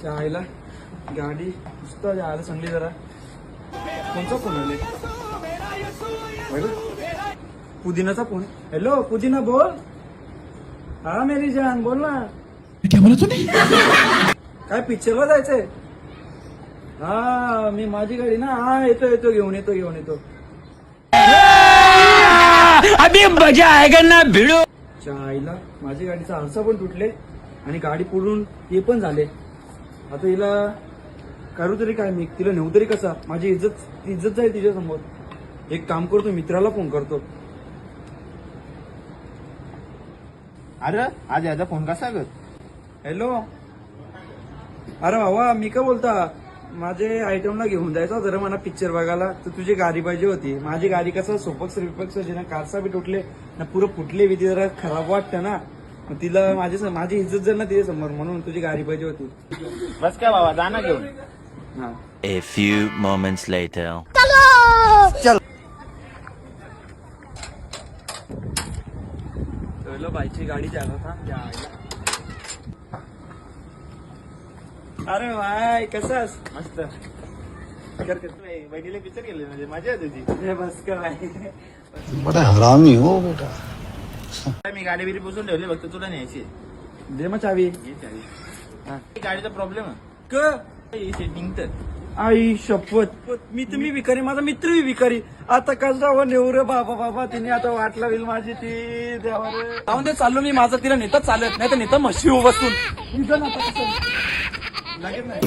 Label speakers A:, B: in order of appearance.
A: जायला गाडी नुसतं जायला सांगली जरा. कोणचा फोन आले? पुदिनाचा फोन. हॅलो पुदिना बोल. हा मेरी जान बोल ना.
B: क्या बोला तूने?
A: काय पिक्चरला जायचंय? हा मी माझी गाडी ना. हा येतो घेऊन येतो.
B: अभी मजा आएगा ना भिड़ो.
A: आईला माझी गाडीचा आरसा पण तुटले आणि गाडी पुढून हे पण झाले. आता हिला करू तरी काय मी? तिला नेऊ तरी कसा? माझी इज्जत जाईल तिच्या समोर. एक काम करतो, मित्राला फोन करतो.
C: अरे आज याचा फोन कसा ग?
A: हॅलो. अरे भावा मी काय बोलता, माझे आयटमला घेऊन जायचा जरा मला पिक्चर बघायला. तर तुझी गाडी पाहिजे होती. माझी गाडी कसं सोपक्स रिपक्स होती ना, कारसा बी तुटले ना, पुरं फुटले बी. ती जरा खराब वाटतं ना, मग तिला माझी इज्जत जर ना तिच्या समोर, म्हणून तुझी गाडी पाहिजे होती.
C: बस काय बाबा, जा ना घेऊन.
A: हा
D: A few moments later.
A: चलो बाईची गाडी जागा था. अरे भाई कसास?
C: मस्त. बहिणीला पिक्चर गेले म्हणजे मजा आहे तुझी.
A: हे बस का भाई.
E: बड़ा हरामी हो बेटा.
C: मी गाडी बिडी पुसून ठेवली, फक्त तुला न्यायची.
A: दे मग चावी.
C: घे चावी.
A: हा.
C: गाडीचा प्रॉब्लेम आहे.
A: क
C: सेटिंग तर
A: आई शपथ. मी भिकारी, माझा मित्र बी भिकारी. आता कसा नेऊ रे बाबा. तिने आता वाट लावेल माझी ती. देवा रे. जाऊन दे, चाललो मी. माझा तिला नेता चालत नाही तर नेता म्हशी बसून. लागेल नाही.